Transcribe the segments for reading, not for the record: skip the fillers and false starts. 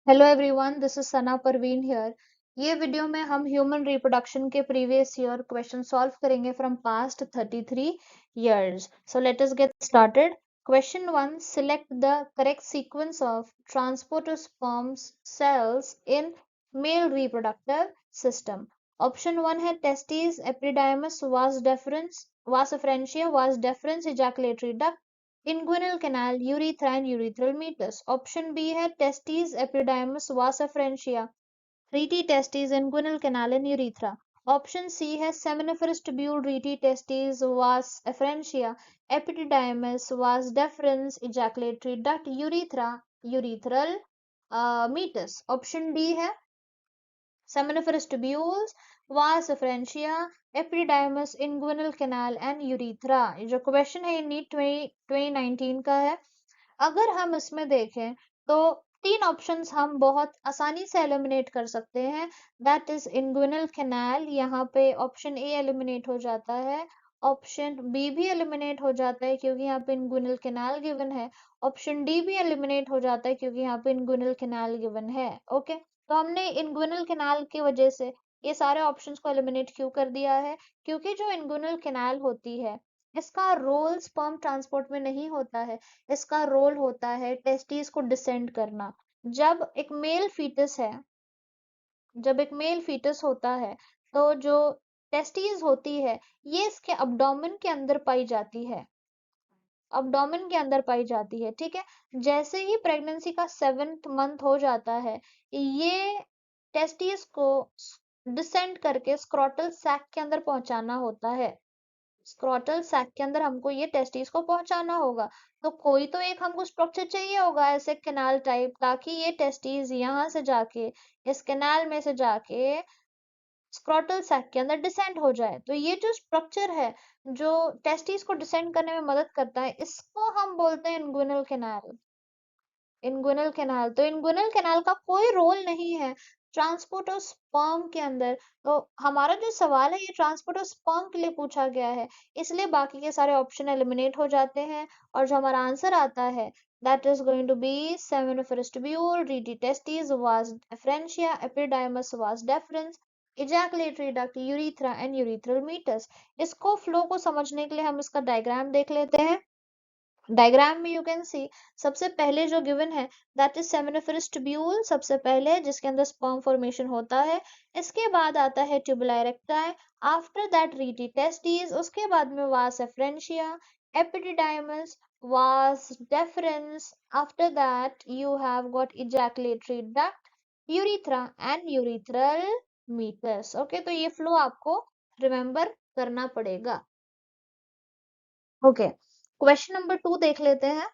Hello everyone, this is Sana Parveen here. ये video में हम ह्यूमन रिप्रोडक्शन के प्रीवियस ईयर क्वेश्चन सॉल्व करेंगे from past 33 years. So let us get started. Question 1. Select the correct sequence of transport of sperm cells in male reproductive system. Option 1 है testes, epididymis, vas deferens, vas afferentia, vas deferens, ejaculatory duct, inguinal canal, urethra and urethral meatus. Option B है testes, epididymis, vas afferentia, rete testes, inguinal canal and urethra. Option C है seminiferous tubule, rete testes, vas afferentia, epididymis, vas deferens, ejaculatory duct, urethra, urethral meatus. Option D है seminiferous tubules, vas afferentia, epididymis, inguinal canal and urethra. ये जो question है ये NEET 2019 का है। अगर हम इसमें देखें तो तीन ऑप्शंस हम बहुत आसानी से एलिमिनेट कर सकते हैं। दैट इज इंग्विनल कैनाल, यहाँ पे ऑप्शन ए एलिमिनेट हो जाता है, ऑप्शन बी भी एलिमिनेट हो जाता है क्योंकि यहाँ पे इंग्विनल कैनाल गिवन है, ऑप्शन डी भी एलिमिनेट हो जाता है क्योंकि यहाँ पे इंग्विनल कैनाल गिवन है। ओके, तो हमने इंग्विनल कैनाल की वजह से ये सारे ऑप्शंस को एलिमिनेट क्यों कर दिया है, क्योंकि जो इंग्विनल कैनाल होती है इसका रोल स्पर्म ट्रांसपोर्ट में नहीं होता है। इसका रोल होता है टेस्टिस को डिसेंड करना। जब एक मेल फीटस है, जब एक मेल फीटस होता है तो जो टेस्टिस होती है ये इसके अब्डोमेन के अंदर पाई जाती है, अब्डोमेन के अंदर पाई जाती है। ठीक है, जैसे ही प्रेगनेंसी का 7th मंथ हो जाता है ये टेस्टिस को डिसेंड करके स्क्रोटल सैक के अंदर पहुंचाना होता है। स्क्रॉटल सैक के अंदर हमको ये टेस्टिस को पहुंचाना होगा, तो कोई तो एक हमको स्ट्रक्चर चाहिए होगा ऐसे कैनाल टाइप, ताकि ये टेस्टिस यहाँ से जाके इस कैनाल में से जाके स्क्रॉटल सैक के अंदर डिसेंड हो जाए। तो ये जो स्ट्रक्चर है जो टेस्टिस को डिसेंड करने में मदद करता है इसको हम बोलते हैं इंग्विनल कैनाल। इंग्विनल कैनाल, तो इंग्विनल कैनाल का कोई रोल नहीं है ट्रांसपोर्ट ऑफ स्पर्म के अंदर। तो हमारा जो सवाल है ये ट्रांसपोर्ट ऑफ स्पर्म के लिए पूछा गया है, इसलिए बाकी के सारे ऑप्शन एलिमिनेट हो जाते हैं और जो हमारा आंसर आता है that is going to be seminiferous tubule, rete testes, vas afferentia, epididymis, vas deferens, ejaculatory duct, urethra and urethral meatus. इसको फ्लो को समझने के लिए हम इसका डायग्राम देख लेते हैं। डायग्राम में यू कैन सी सबसे पहले जो गिवन है दैट इज सेमिनिफेरस ट्यूब्यूल, सबसे पहले जिसके अंदर स्पर्म फॉर्मेशन होता है। इसके बाद आता है ट्यूबुला इरेक्टाई, आफ्टर दैट रीटी टेस्टिस, उसके बाद में वास efferentia, epididymis, vas deferens, after that you have got ejaculatory duct, urethra and urethral meatus. Okay, तो ये फ्लो आपको रिमेंबर करना पड़ेगा। ओके, क्वेश्चन नंबर 2 देख लेते हैं।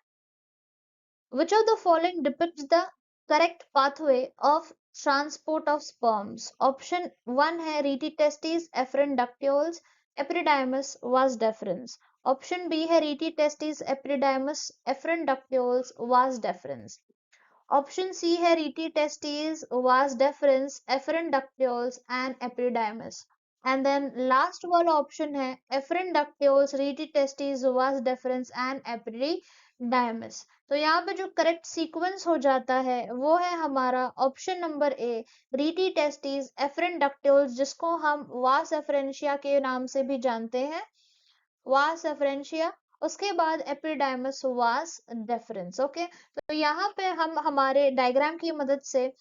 Which of the following depicts the correct pathway of transport of sperms? Option 1 है rete testes, efferent ductules, epididymis, vas deferens. Option B है rete testes, epididymis, efferent ductules, vas deferens. Option C है rete testes, vas deferens, efferent ductules and epididymis. And then last वाला option है efferent ductules, rete testes, vas deferens and epididymis. तो यहाँ पे जो correct sequence हो जाता है वो है हमारा option number A, rete testis, efferent ductules, जिसको हम वास एफरेंशिया के नाम से भी जानते हैं, वास एफरेंशिया, उसके बाद एपिडाइमस, वास डेफरेंस। ओके, तो यहाँ पे हम हमारे डायग्राम की मदद से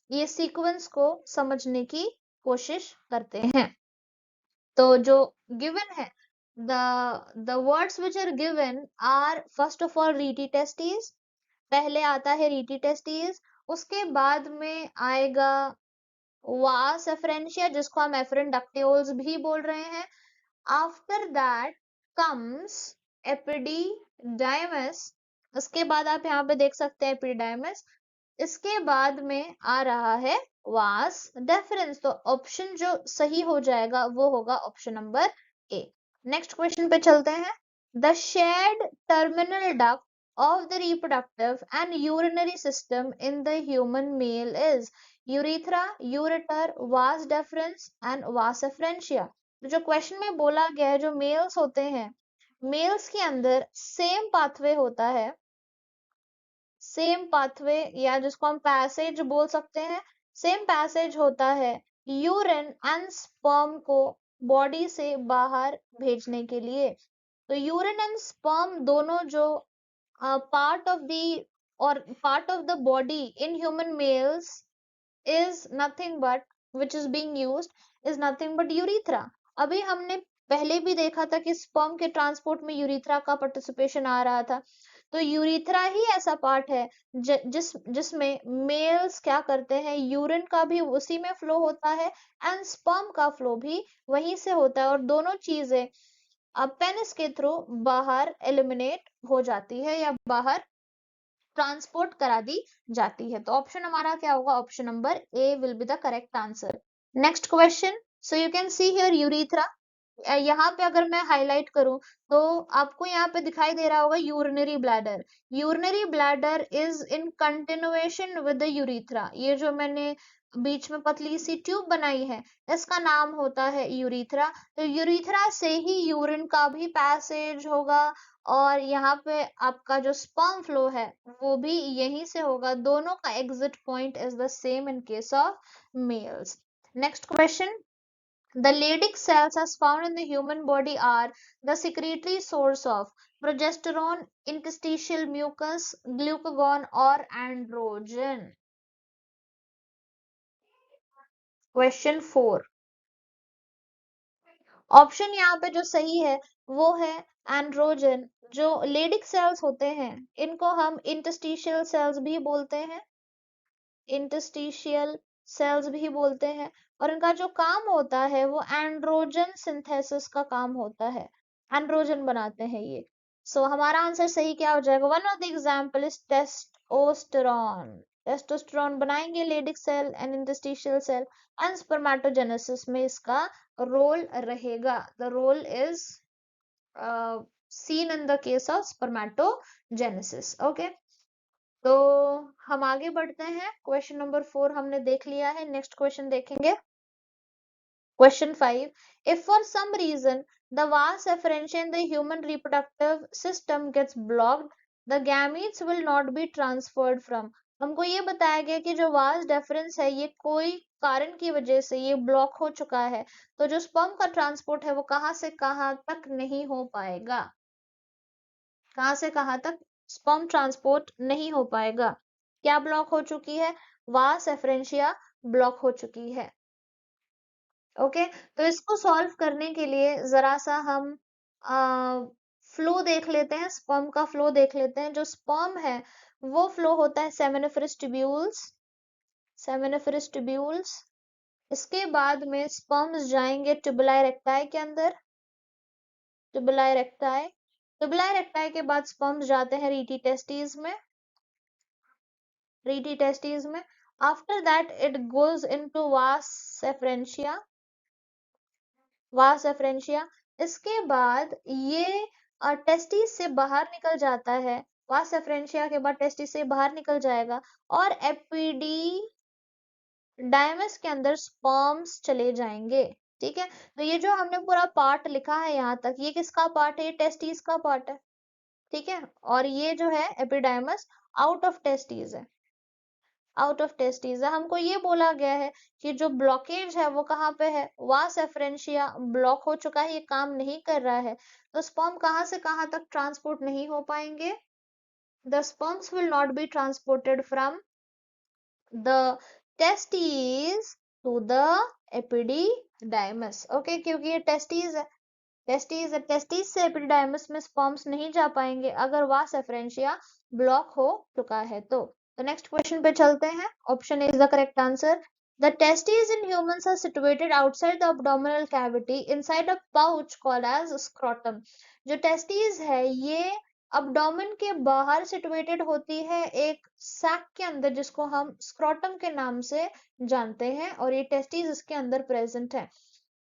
ये सीक्वेंस को समझने की कोशिश करते हैं। तो जो गिवन है the words which are given are first of all rete testis, पहले आता है रीटी टेस्टिस, उसके बाद में आएगा वास एफरेंशिया जिसको हम एफरेंट डक्टियोल्स भी बोल रहे हैं। आफ्टर दैट कम्स एपिडिडाइमस, उसके बाद आप यहाँ पे देख सकते हैं एपिडिडाइमस, इसके बाद में आ रहा है वास डेफरेंस। तो ऑप्शन जो सही हो जाएगा वो होगा ऑप्शन नंबर ए। नेक्स्ट क्वेश्चन पे चलते हैं। The shared terminal duct of the reproductive and urinary system in the human male is urethra, ureter, vas deferens and vas efferentia. तो जो क्वेश्चन में बोला गया है जो मेल्स होते हैं, मेल्स के अंदर सेम पाथवे होता है, सेम पाथवे या जिसको हम पैसेज बोल सकते हैं, सेम पैसेज होता है यूरिन एंड स्पर्म को बॉडी से बाहर भेजने के लिए। तो यूरिन एंड स्पर्म दोनों जो पार्ट ऑफ द और part of the body in human mails is nothing but which is being used is nothing but urethra। अभी हमने पहले भी देखा था कि स्पर्म के ट्रांसपोर्ट में यूरिथ्रा का पार्टिसिपेशन आ रहा था। तो यूरिथ्रा ही ऐसा पार्ट है जिसमें मेल्स क्या करते हैं, यूरिन का भी उसी में फ्लो होता है एंड स्पर्म का फ्लो भी वहीं से होता है, और दोनों चीजें अब पेनिस के थ्रू बाहर एलिमिनेट हो जाती है या बाहर ट्रांसपोर्ट करा दी जाती है। तो ऑप्शन हमारा क्या होगा, option number A will be the correct answer. Next question, so you can see here urethra. यहाँ पे अगर मैं हाईलाइट करूं तो आपको यहाँ पे दिखाई दे रहा होगा urinary bladder. Urinary bladder is in continuation with the urethra. ये जो मैंने बीच में पतली सी ट्यूब बनाई है इसका नाम होता है यूरिथ्रा। तो यूरिथ्रा से ही यूरिन का भी पैसेज होगा और यहाँ पे आपका जो स्पर्म फ्लो है वो भी यहीं से होगा। दोनों का exit point is the same in case of males. Next question, the Leydig cells as found in the human body are the secretory source of progesterone, interstitial mucus, glucagon or androgen। Question 4, option यहाँ पे जो सही है वो है androgen. जो Leydig cells होते हैं इनको हम इंटरस्टिशियल सेल्स भी बोलते हैं, इंटरस्टिशियल सेल्स भी बोलते हैं, और इनका जो काम होता है वो एंड्रोजन सिंथेसिस का काम होता है, एंड्रोजन बनाते हैं ये। सो हमारा आंसर सही क्या हो जाएगा, one of the example is testosterone. Testosterone बनाएंगे Leydig cell and interstitial cell and spermatogenesis में इसका रोल रहेगा। The role is seen in the case of spermatogenesis। Okay, तो हम आगे बढ़ते हैं। क्वेश्चन नंबर 4 हमने देख लिया है, नेक्स्ट क्वेश्चन देखेंगे। Question 5, if for some reason the vas efferentia in the human reproductive system gets blocked, the gametes will not be transferred from। हमको ये बताया गया कि जो वास डेफरेंस है ये कोई कारण की वजह से ये ब्लॉक हो चुका है, तो जो स्पर्म का ट्रांसपोर्ट है वो कहाँ से कहाँ तक नहीं हो पाएगा, कहाँ से कहाँ तक स्पर्म ट्रांसपोर्ट नहीं हो पाएगा। क्या ब्लॉक हो चुकी है, वास एफरेंशिया ब्लॉक हो चुकी है। ओके, तो इसको सॉल्व करने के लिए जरा सा हम फ्लो देख लेते हैं, स्पर्म का फ्लो देख लेते हैं। जो स्पर्म है वो फ्लो होता है सेमिनिफरस ट्यूब्यूल्स, सेमिनिफरस ट्यूब्यूल्स। इसके बाद में स्पर्म्स जाएंगे ट्यूबुलाई रेक्टाई के अंदर, ट्यूबुलाई रेक्टाई। ट्यूबुलाई रेक्टाई के बाद स्पर्म्स जाते हैं रीटी टेस्टिस में, रीटी टेस्टिस में। After that it goes into वास एफरेंशिया, वास एफरेंशिया। इसके बाद ये टेस्टिस से बाहर निकल जाता है, वास एफरेंशिया के बाद टेस्टिस से बाहर निकल जाएगा और एपिडिडाइमस के अंदर स्पर्म्स चले जाएंगे। ठीक है, तो ये जो हमने पूरा पार्ट लिखा है यहाँ तक, ये किसका पार्ट है, ये टेस्टिस का पार्ट है। ठीक है, और ये जो है एपिडाइमस आउट ऑफ टेस्टिस है, आउट ऑफ टेस्टिस है। हमको ये बोला गया है कि जो ब्लॉकेज है वो कहाँ पे है, वास एफरेंशिया ब्लॉक हो चुका है, ये काम नहीं कर रहा है। तो स्पर्म कहाँ से कहाँ तक ट्रांसपोर्ट नहीं हो पाएंगे, the sperms will not be transported from the testis to the epididymis. Okay, क्योंकि ये टेस्टिस है, टेस्टिस से एपिडिडाइमस में स्पर्म्स नहीं जा पाएंगे अगर वास एफरेंशिया ब्लॉक हो चुका है। तो नेक्स्ट क्वेश्चन पे चलते हैं। Option is the correct answer. The testis in humans are situated outside the abdominal cavity inside a pouch called as scrotum। जो टेस्टिस है ये abdomen के बाहर सिचुएटेड होती है एक सैक के अंदर जिसको हम स्क्रोटम के नाम से जानते हैं, और ये टेस्टिस इसके अंदर प्रेजेंट है।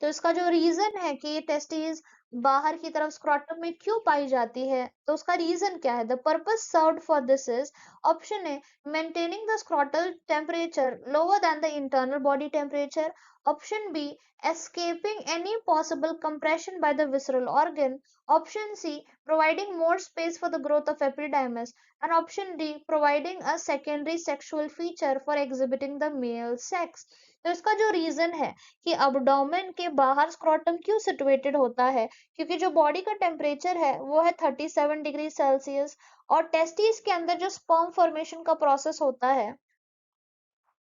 तो इसका जो रीजन है कि ये टेस्टिस बाहर की तरफ स्क्रोटम में क्यों पाई जाती है, तो उसका रीजन क्या है? The purpose served for this is, option A maintaining the scrotal temperature lower than the internal body temperature, option B escaping any possible compression by the visceral organ, option C providing more space for the growth of epidermis, and option D providing a secondary sexual feature for exhibiting the male sex। तो इसका जो reason है कि अबडोमेन के बाहर scrotum क्यों situated होता है, क्योंकि जो बॉडी का टेम्परेचर है वो है 37 डिग्री सेल्सियस, और टेस्टिस के अंदर जो स्पर्म फॉर्मेशन का प्रोसेस होता है,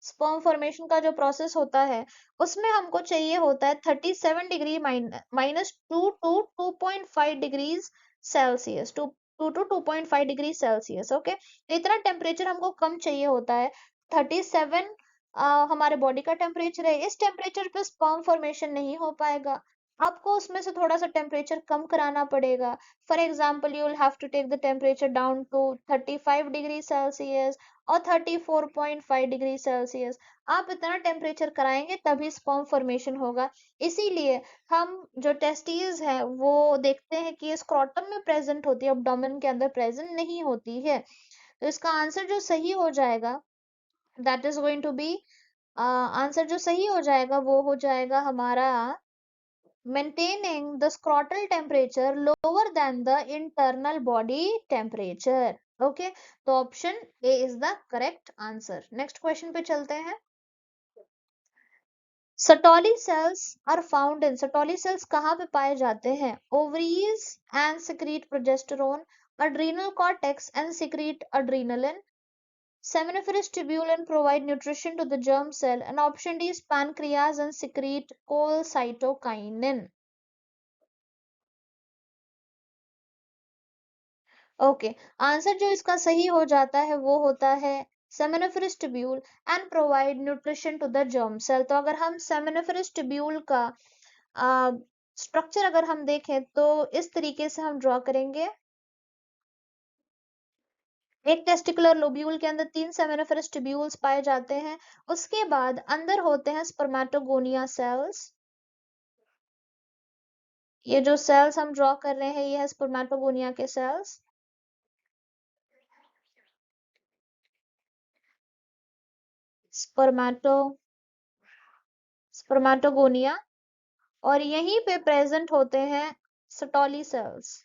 स्पर्म फॉर्मेशन का जो प्रोसेस होता है उसमें हमको चाहिए होता है 37 degree minus 2 to 2.5 degrees Celsius, 2 to 2.5 degree Celsius. Okay, इतना टेम्परेचर हमको कम चाहिए होता है। 37 हमारे बॉडी का टेम्परेचर है, इस टेम्परेचर पे स्पर्म फॉर्मेशन नहीं हो पाएगा, आपको उसमें से थोड़ा सा टेम्परेचर कम कराना पड़ेगा। For example you will have to take the temperature down to 35 degree Celsius और 34.5 डिग्री सेल्सियस। आप इतना टेम्परेचर कराएंगे तभी स्पर्म फॉर्मेशन होगा। इसीलिए हम जो टेस्टिस है वो देखते हैं कि स्क्रॉटम में प्रेजेंट होती है, एब्डोमेन के अंदर प्रेजेंट नहीं होती है। तो इसका आंसर जो सही हो जाएगा that is going to be, answer जो सही हो जाएगा वो हो जाएगा हमारा maintaining the scrotal temperature lower than the internal body temperature। Okay, तो option A is the correct answer. Next question पे चलते हैं। Sertoli cells are found in, Sertoli cells कहाँ पे पाए जाते हैं? Ovaries and secrete progesterone, adrenal cortex and secrete adrenaline, seminiferous tubule and provide nutrition to the germ cell, and option D is pancreas and secrete cholecytokinin। Okay, answer जो इसका सही हो जाता है वो होता है seminiferous tubule and provide nutrition to the germ cell. तो अगर हम सेमिनिफरस ट्यूब्यूल का स्ट्रक्चर अगर हम देखें तो इस तरीके से हम ड्रॉ करेंगे। एक टेस्टिकुलर लोब्यूल के अंदर 3 सेमिनिफरस ट्यूब्यूल्स पाए जाते हैं, उसके बाद अंदर होते हैं स्पर्मेटोगोनिया सेल्स। ये जो सेल्स हम ड्रॉ कर रहे हैं ये है स्पर्मेटोगोनिया के सेल्स। स्पर्मेटोगोनिया, और यहीं पे प्रेजेंट होते हैं सटोली सेल्स।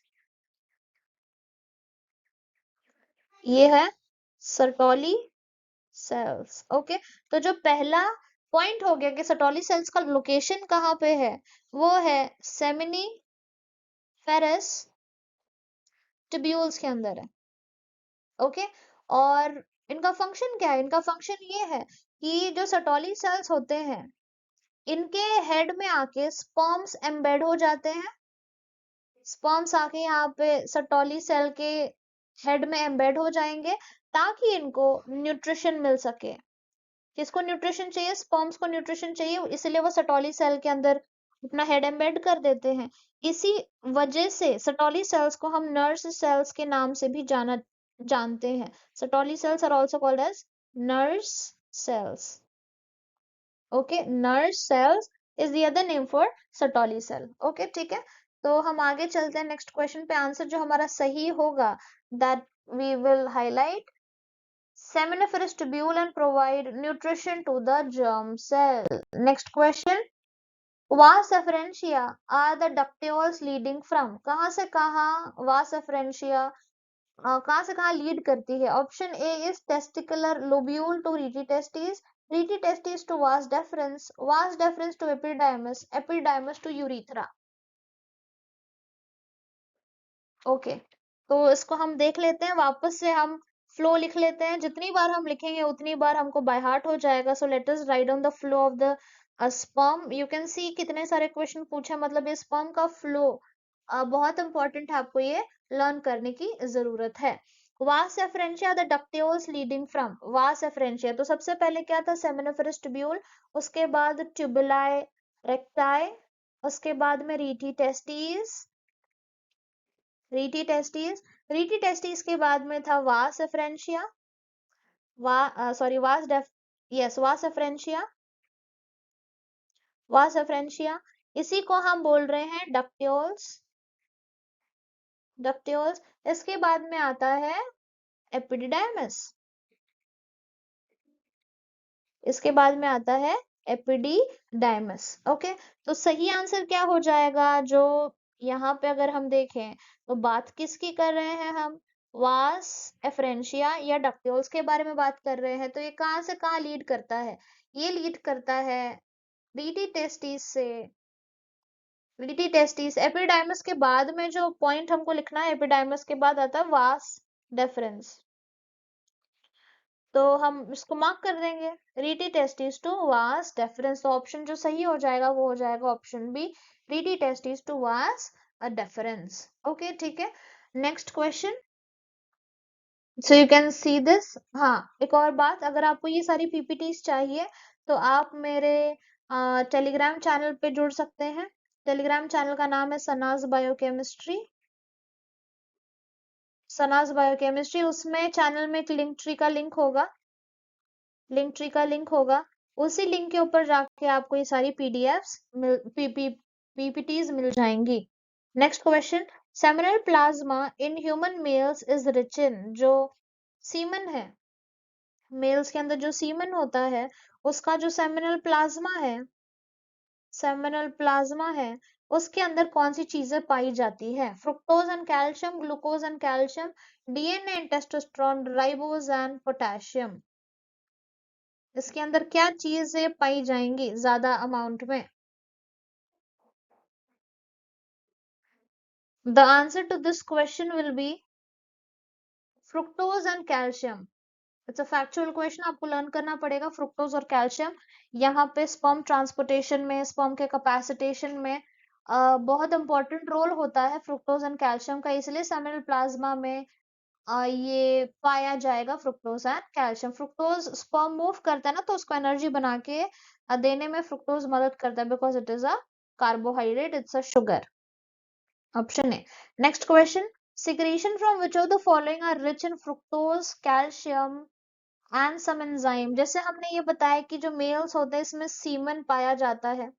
ये है सटोली सेल्स। ओके, तो जो पहला पॉइंट हो गया कि सटोली सेल्स का लोकेशन कहाँ पे है, वो है सेमिनिफेरस ट्यूब्यूल्स के अंदर है। ओके, और इनका फंक्शन क्या है? इनका फंक्शन ये है कि जो सटोली सेल्स होते हैं इनके हेड में आके स्पर्म्स एम्बेड हो जाते हैं। स्पर्म्स आके यहाँ पे सटोली सेल के हेड में एम्बेड हो जाएंगे ताकि इनको न्यूट्रिशन मिल सके। किसको न्यूट्रिशन चाहिए? स्पर्म्स को न्यूट्रिशन चाहिए, इसलिए वो सटोली सेल के अंदर अपना हेड एम्बेड कर देते हैं। इसी वजह से सटोली सेल्स को हम नर्स सेल्स के नाम से भी जानते हैं। Sertoli cells are also called as nurse cells. Okay, nurse cells is the other name for Sertoli cell. Okay, ठीक है, तो हम आगे चलते हैं नेक्स्ट क्वेश्चन पे। आंसर जो हमारा सही होगा that we will highlight seminiferous tubule and provide nutrition to the germ cell। Next question, vas afferentia are the ductules leading from, कहाँ से कहाँ vas afferentia कहाँ से कहाँ लीड करती है? Option A is testicular lobule to rete testis, rete testis to vas deferens to epididymis, epididymis to urethra. Okay, तो इसको हम देख लेते हैं, वापस से हम फ्लो लिख लेते हैं। जितनी बार हम लिखेंगे उतनी बार हमको बाय हार्ट हो जाएगा। सो let us right on the flow of the sperm. You can सी कितने सारे क्वेश्चन पूछे, मतलब ये स्पर्म का फ्लो बहुत इंपॉर्टेंट है, आपको ये लर्न करने की जरूरत है। वास efferentia the ductules leading from, वास एफरेंशिया तो सबसे पहले क्या था? सेमिनिफरस ट्यूब्यूल, उसके बाद ट्यूबुलाई रेक्टाई, उसके बाद में रीटी टेस्टिस, रीटी टेस्टिस के बाद में था वास एफरेंशिया, वास एफरेंशिया, इसी को हम बोल रहे हैं डक्ट्यूल्स। डक्ट्योल्स। इसके बाद में आता है एपिडिडाइमस। इसके बाद में आता है एपिडिडाइमस। ओके, तो सही आंसर क्या हो जाएगा? जो यहाँ पे अगर हम देखें तो बात किसकी कर रहे हैं हम? वास एफरेंशिया या डक्ट्योल्स के बारे में बात कर रहे हैं। तो ये कहाँ से कहाँ लीड करता है? ये लीड करता है रीटी टेस्टिस से। रीटी टेस्टिस, एपिडाइमस के बाद में जो पॉइंट हमको लिखना है, एपिडाइमस के बाद आता है वास डेफरेंस। तो हम इसको मार्क कर देंगे, rete testis to vas deferens. तो ऑप्शन जो सही हो जाएगा वो हो जाएगा option B, rete testis to vas a deferens. Okay, ठीक है। Next question, so you can see this. हाँ, एक और बात, अगर आपको ये सारी पीपीटीज चाहिए तो आप मेरे टेलीग्राम चैनल पे जुड़ सकते हैं। टेलीग्राम चैनल का नाम है सनाज बायोकेमिस्ट्री। सनाज बायोकेमिस्ट्री, उसमें चैनल में एक लिंक ट्री का लिंक होगा, लिंक ट्री का लिंक होगा। उसी लिंक के ऊपर जाके आपको ये सारी पीडीएफ्स पीपीटीज मिल जाएंगी। Next question, seminal plasma in human mails is rich इन। जो सीमन है, मेल्स के अंदर जो सीमन होता है, उसका जो सेमिनल प्लाज्मा है, सेमिनल प्लाज्मा है, उसके अंदर कौन सी चीजें पाई जाती है? Fructose and calcium, glucose and calcium, DNA and testosterone, ribose and potassium. इसके अंदर क्या चीजें पाई जाएंगी ज्यादा अमाउंट में? The answer to this question will be fructose and calcium. It's a factual question, आपको लर्न करना पड़ेगा फ्रुक्टोज और कैल्शियम। यहाँ पे स्पर्म ट्रांसपोर्टेशन में, स्पर्म के कैपेसिटेशन में बहुत इंपॉर्टेंट रोल होता है फ्रुक्टोज एंड कैल्शियम का, इसलिए सेमिनल प्लाज्मा में ये पाया जाएगा fructose and calcium. Fructose sperm move करता है ना, तो उसको एनर्जी बना के देने में फ्रुक्टोज मदद करता है, because it is a carbohydrate, it's a sugar. Option A. Next question, secretion from which of the following are rich in fructose, calcium and some enzyme। जैसे हमने ये बताया कि जो मेल्स होते हैं इसमें सीमन पाया जाता है,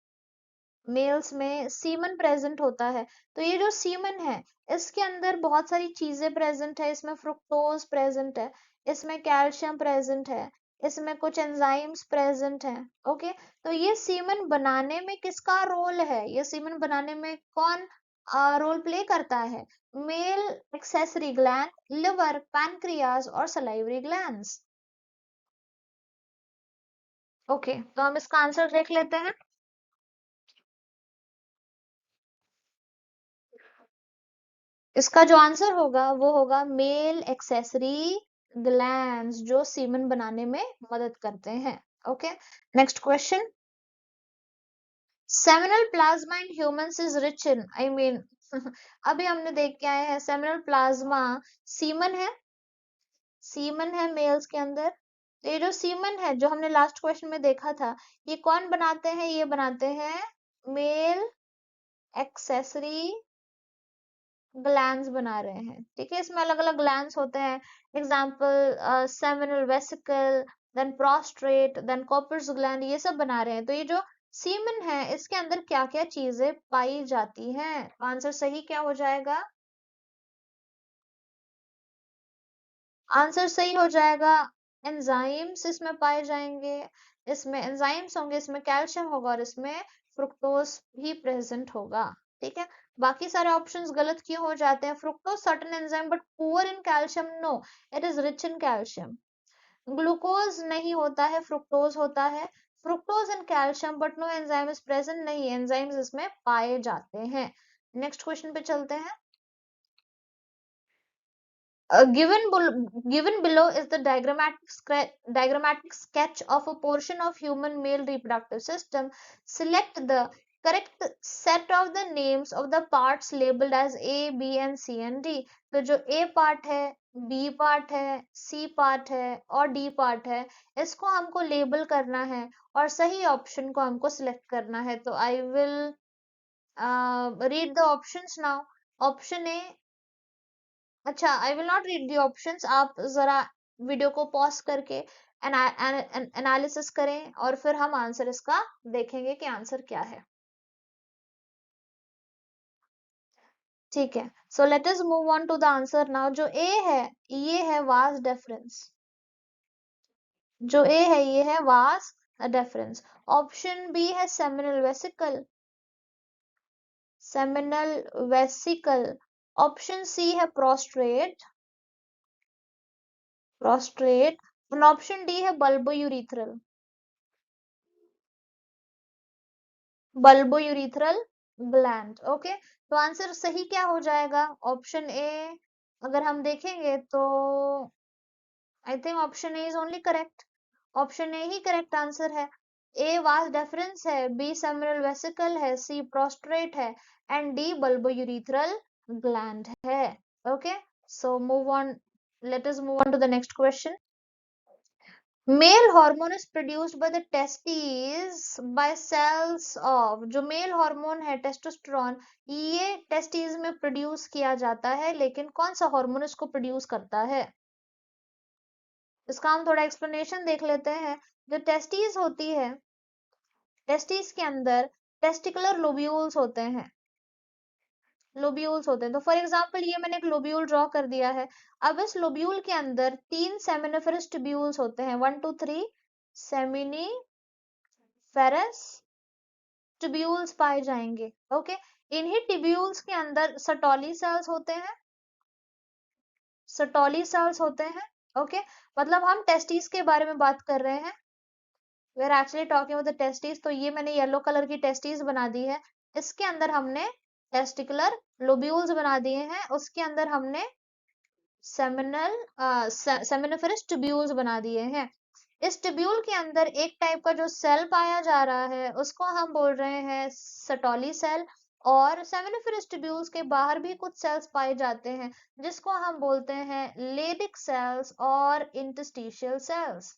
मेल्स में सीमन प्रेजेंट होता है। तो ये जो सीमन है इसके अंदर बहुत सारी चीजें प्रेजेंट है, इसमें फ्रुक्टोज प्रेजेंट है, इसमें कैल्शियम प्रेजेंट है, इसमें कुछ एंजाइम्स प्रेजेंट है। ओके, तो ये सीमन बनाने में किसका रोल है? ये सीमन बनाने में कौन रोल प्ले करता है? Male accessory gland, liver, pancreas और सलाइवरी ग्लैंड्स। ओके, तो हम इसका आंसर देख लेते हैं। इसका जो आंसर होगा वो होगा मेल एक्सेसरी ग्लैंड्स, जो सीमन बनाने में मदद करते हैं। Okay, next question, seminal plasma in humans is rich in, I mean अभी हमने देख के आए हैं सेमिनल प्लाज्मा सीमन है, सीमन है मेल्स के अंदर। तो ये जो सीमन है जो हमने लास्ट क्वेश्चन में देखा था, ये कौन बनाते हैं? ये बनाते हैं मेल एक्सेसरी ग्लैंड्स बना रहे हैं। ठीक है, इसमें अलग अलग ग्लैंड्स होते हैं, example seminal vesicle, then prostate, then Cowper's gland, ये सब बना रहे हैं। तो ये जो सीमन है इसके अंदर क्या क्या चीजें पाई जाती हैं? आंसर सही क्या हो जाएगा? आंसर सही हो जाएगा एंजाइम्स इसमें पाए जाएंगे, इसमें एंजाइम्स होंगे, इसमें कैल्शियम होगा और इसमें फ्रुक्टोज भी प्रेजेंट होगा। ठीक है, बाकी सारे ऑप्शंस गलत क्यों हो जाते हैं? Fructose certain enzyme but poor in calcium, no, it is rich in calcium. Glucose नहीं होता है, फ्रुक्टोज होता है। Fructose and calcium but no enzyme is present, नहीं, एंजाइम्स इसमें पाए जाते हैं। नेक्स्ट क्वेश्चन पे चलते हैं। Given below is the diagrammatic sketch of a portion of human male reproductive system. Select the correct set of the names of the parts labeled as A, B and C and D. तो जो A part है, B part है, C part है और D part है, इसको हमको label करना है और सही ऑप्शन को हमको सिलेक्ट करना है। तो I will read the options now. Option A, अच्छा, I will not read the options, आप जरा वीडियो को पॉज करके एनालिसिस करें और फिर हम आंसर इसका देखेंगे कि आंसर क्या है। ठीक है, so let us move on to the answer now. जो ए है ये है वास डेफरेंस, जो ए है ये है वास डेफरेंस। ऑप्शन बी है seminal vesicle, seminal vesicle. Option C है प्रोस्ट्रेट, प्रोस्ट्रेट। और ऑप्शन डी है बल्बोयूरिथ्रल, बल्बोयूरिथ्रल ग्लैंड। ओके, तो आंसर सही क्या हो जाएगा? Option A. अगर हम देखेंगे तो I think option A is only correct, option A ही करेक्ट आंसर है। ए वास डेफरेंस है, बी सेमिनल वेसिकल है, सी प्रोस्ट्रेट है एंड डी बल्बोयूरिथ्रल ग्लैंड है। Okay, so move on, late us move on to the next question. Male hormone is produced by the testis by cells of, जो male hormone है testosterone, ये testis में produce किया जाता है, लेकिन कौन सा हार्मोन इसको प्रोड्यूस करता है? इसका हम थोड़ा एक्सप्लेनेशन देख लेते हैं। जो टेस्टिस होती है, टेस्टिस के अंदर टेस्टिकुलर लोब्यूल्स होते हैं, लोब्यूल्स होते हैं। तो फॉर एग्जांपल ये मैंने एक लोब्यूल ड्रॉ कर दिया है। अब इस लोब्यूल के अंदर 3 सेमिनिफेरस ट्यूब्यूल्स होते हैं, 1 2 3 सेमिनिफेरस ट्यूब्यूल्स पाए जाएंगे। ओके, इन्हीं ट्यूब्यूल्स के अंदर सटोली सेल्स होते हैं, सटोली सेल्स होते हैं। ओके, मतलब हम टेस्टिस के बारे में बात कर रहे हैं, we are actually talking about the testis. तो ये मैंने येलो कलर की टेस्टिस बना दी है, इसके अंदर हमने टेस्टिकुलर लोब्यूल्स बना दिए हैं, उसके अंदर हमने सेमिनल सेमिनिफेरस ट्यूब्यूल्स बना दिए हैं। इस ट्यूब्यूल के अंदर एक टाइप का जो सेल पाया जा रहा है उसको हम बोल रहे हैं सटोली सेल, और सेमिनिफेरस ट्यूब्यूल्स के बाहर भी कुछ सेल्स पाए जाते हैं जिसको हम बोलते हैं लेडिक सेल्स और इंटरस्टिशियल सेल्स,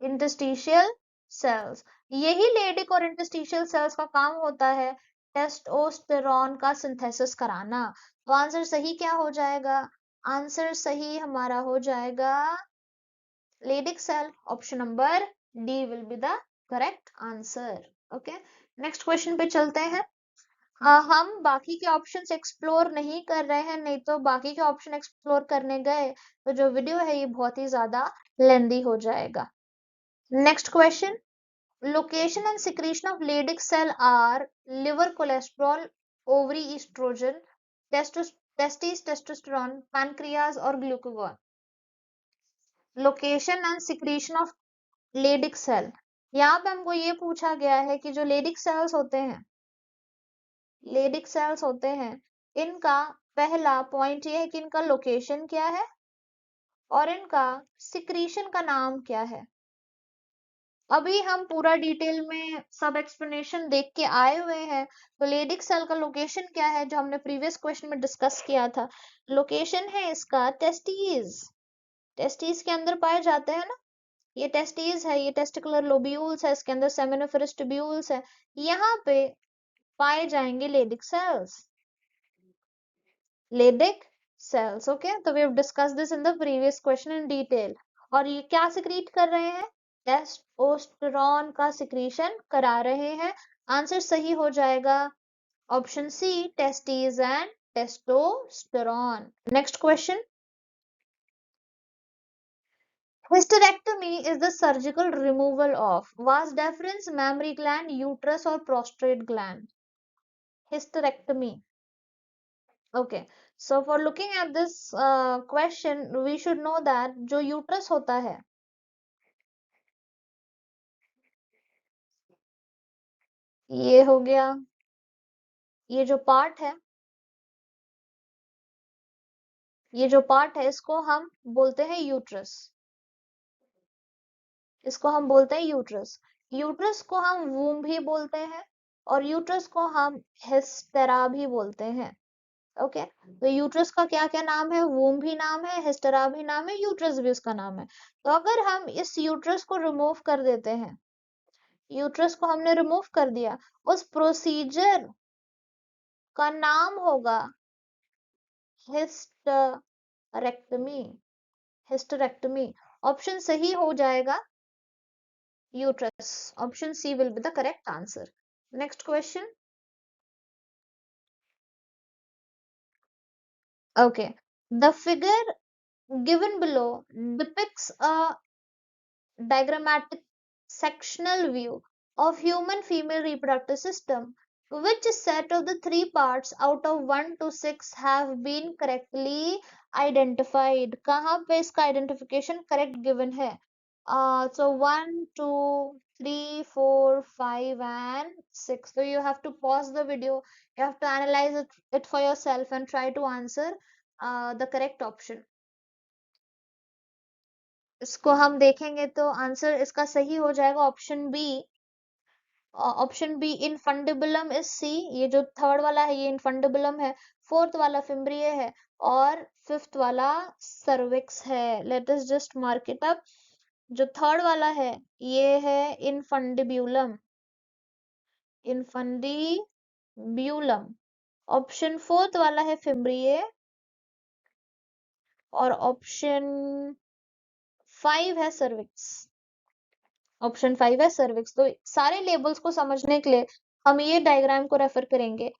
इंटरस्टिशियल सेल्स। यही लेडिक और इंटरस्टिशियल सेल्स का काम होता है टेस्टोस्टेरॉन का सिंथेसिस कराना। तो आंसर सही क्या हो जाएगा? आंसर सही हमारा हो जाएगा Leydig cell, option number D will be the correct answer. Okay, next question पे चलते हैं। हम बाकी के ऑप्शंस एक्सप्लोर नहीं कर रहे हैं, नहीं तो बाकी के ऑप्शन एक्सप्लोर करने गए तो जो वीडियो है ये बहुत ही ज्यादा लेंदी हो जाएगा। Next question, location and secretion of Leydig cell are liver cholesterol, ovary estrogen, testes testosterone, pancreas और glucagon। location and secretion of Leydig cell, यहाँ पे हमको ये पूछा गया है कि जो Leydig cells होते हैं, Leydig cells होते हैं, इनका पहला पॉइंट ये है कि इनका लोकेशन क्या है और इनका सिक्रीशन का नाम क्या है। अभी हम पूरा डिटेल में सब एक्सप्लेनेशन देख के आए हुए हैं। तो लेडिक सेल का लोकेशन क्या है जो हमने प्रीवियस क्वेश्चन में डिस्कस किया था? लोकेशन है इसका टेस्टीज, टेस्टीज के अंदर पाए जाते हैं ना, ये टेस्टीज है, ये टेस्टिकुलर लोब्यूल्स है, इसके अंदर सेमिनिफेरस ट्यूब्यूल्स है, यहाँ पे पाए जाएंगे Leydig cells, Leydig cells. Okay, तो we have discussed this in the previous question in detail. और ये क्या सिक्रीट कर रहे हैं? टेस्टोस्टेरॉन का सिक्रीशन करा रहे हैं। आंसर सही हो जाएगा option C, testes and testosterone. Next question, hysterectomy is the surgical removal of vas deferens, mammary gland, uterus or prostate gland। hysterectomy, okay, so for looking at this question we should know that जो uterus होता है, ये हो गया, ये जो part है, ये जो पार्ट है इसको हम बोलते हैं यूट्रस, इसको हम बोलते हैं यूट्रस। यूट्रस को हम वूम भी बोलते हैं और यूट्रस को हम हिस्टेरा भी बोलते हैं। ओके, तो यूट्रस का क्या क्या नाम है? वूम भी नाम है, हिस्टेरा भी नाम है, यूट्रस भी उसका नाम है। तो अगर हम इस यूट्रस को रिमूव कर देते हैं, यूट्रस को हमने रिमूव कर दिया, उस प्रोसीजर का नाम होगा हिस्टेरेक्टमी, हिस्टेरेक्टमी। ऑप्शन सही हो जाएगा uterus, option C will be the correct answer. Next question, Okay. The figure given below depicts a diagrammatic sectional view of human female reproductive system. Which set of the three parts out of 1 to 6 have been correctly identified? कहाँ पे इसका identification correct given है? So 1, 2, 3, 4, 5 and 6. So you have to pause the video. You have to analyze it for yourself and try to answer the correct option. इसको हम देखेंगे तो answer इसका सही हो जाएगा option B. Option B infundibulum is C. ये जो थर्ड वाला है ये इनफंडिबुलम है, फोर्थ वाला फिम्ब्रिय है और फिफ्थ वाला सर्विक्स है. Let us just mark it up. जो थर्ड वाला है ये है इनफंडिब्यूलम. इनफंडिब्यूलम. ऑप्शन फोर्थ वाला है फिम्ब्रिय और ऑप्शन 5 है सर्विक्स. ऑप्शन 5 है सर्विक्स. तो सारे लेबल्स को समझने के लिए हम ये डायग्राम को रेफर करेंगे.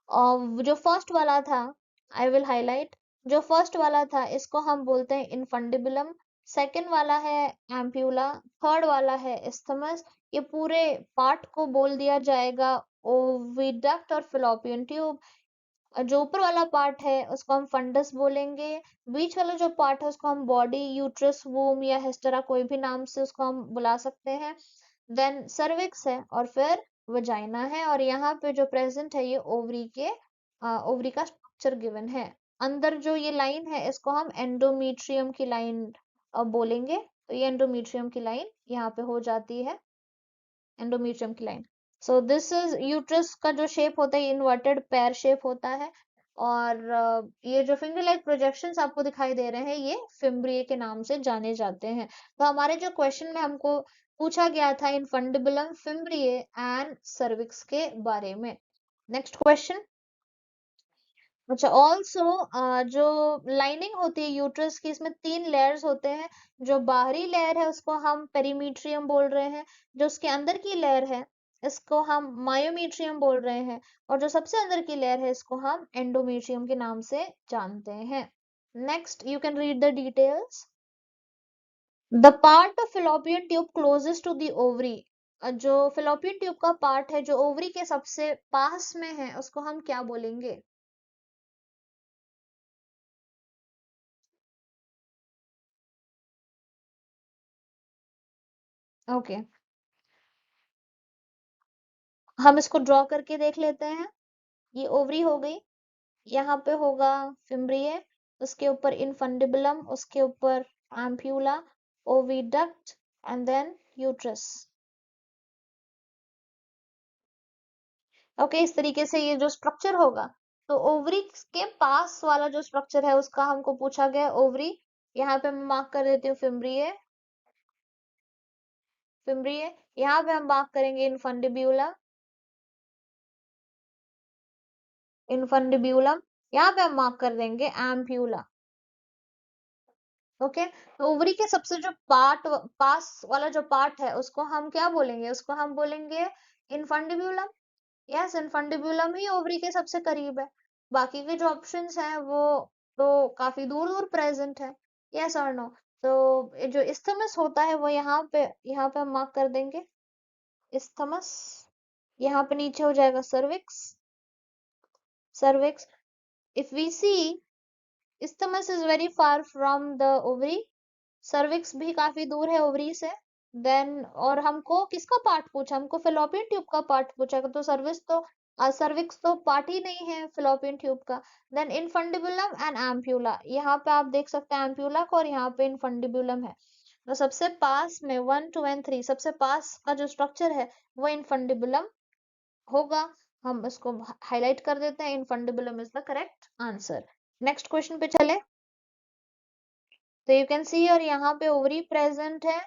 और जो फर्स्ट वाला था आई विल हाईलाइट. जो फर्स्ट वाला था इसको हम बोलते हैं इनफंडिबुलम. सेकंड वाला है एम्प्यूला. थर्ड वाला है इस्थमस. ये पूरे पार्ट को बोल दिया जाएगा ओविडक्ट और फिलोपियन ट्यूब. जो ऊपर वाला पार्ट है उसको हम फंडस बोलेंगे. बीच वाला जो पार्ट है उसको हम बॉडी, यूट्रस, वूम या हिस्टेरा कोई भी नाम से उसको हम बुला सकते हैं. देन सर्विक्स है और फिर वजाइना है. और यहाँ पे जो प्रेजेंट है ये ओवरी के ओवरी का स्ट्रक्चर गिवन है. अंदर जो ये लाइन है इसको हम एंडोमीट्रियम की लाइन बोलेंगे. तो ये एंडोमीट्रियम की लाइन यहाँ पे हो जाती है. एंडोमीट्रियम की line. So this is uterus का जो शेप होता है इन्वर्टेड पैर शेप होता है. और ये जो फिंगर लाइक प्रोजेक्शंस आपको दिखाई दे रहे हैं ये फिम्ब्रिय के नाम से जाने जाते हैं. तो हमारे जो क्वेश्चन में हमको पूछा गया था इनफंडिबुलम, फिम्ब्रिय एंड सर्विक्स के बारे में. Next question. अच्छा ऑल्सो जो लाइनिंग होती है यूट्रस की इसमें 3 लेयर्स होते हैं. जो बाहरी लेयर है उसको हम पेरीमीट्रियम बोल रहे हैं. जो उसके अंदर की लेयर है इसको हम मायोमीट्रियम बोल रहे हैं. और जो सबसे अंदर की लेयर है इसको हम एंडोमीट्रियम के नाम से जानते हैं. Next you can read the details. The part of fallopian tube closest to the ovary. जो फिलोपियन ट्यूब का पार्ट है जो ओवरी के सबसे पास में है उसको हम क्या बोलेंगे? ओके हम इसको ड्रॉ करके देख लेते हैं. ये ओवरी हो गई. यहाँ पे होगा फिम्ब्रिय, उसके ऊपर इनफंडिबुलम, उसके ऊपर ampulla, oviduct and then uterus. Okay इस तरीके से ये जो स्ट्रक्चर होगा. तो ओवरी के पास वाला जो स्ट्रक्चर है उसका हमको पूछा गया ओवरी. यहाँ पे मैं मार्क कर देती हूँ फिम्ब्रिय. फिम्ब्रिय यहाँ पे हम मार्क करेंगे इनफंडिब्यूला. इनफंडिब्यूलम यहाँ पे हम मार्क कर देंगे एम्प्यूला. ओके तो ओवरी के सबसे जो पास वाला जो पार्ट है उसको हम क्या बोलेंगे? उसको हम बोलेंगे इनफंडिब्यूलम. यस इनफंडिब्यूलम ही ओवरी के सबसे करीब है. बाकी के जो ऑप्शंस हैं वो तो काफी दूर दूर प्रेजेंट है. यस और नो. तो ये जो इस्थमस होता है वो यहाँ पे हम मार्क कर देंगे इस्थमस. यहाँ पे नीचे हो जाएगा cervix. Cervix if we see isthmus is very far from the ovary. Cervix भी काफी दूर है ओवरी से. देन और हमको किसका पार्ट पूछा? हमको फिलोपियन ट्यूब का पार्ट पूछा. तो सर्विक्स तो पार्ट ही नहीं है फिलोपियन ट्यूब का. Then infundibulum and ampulla. यहाँ पे आप देख सकते हैं एम्प्यूला को और यहाँ पे इनफंडिबुलम है. तो सबसे पास में 1 2 एंड 3 सबसे पास का जो स्ट्रक्चर है वो इनफंडिबुलम होगा. हम इसको हाईलाइट कर देते हैं. Infundibulum is the correct answer. Next question पे चले. तो यू कैन सी और यहाँ पे ओवरी प्रेजेंट है.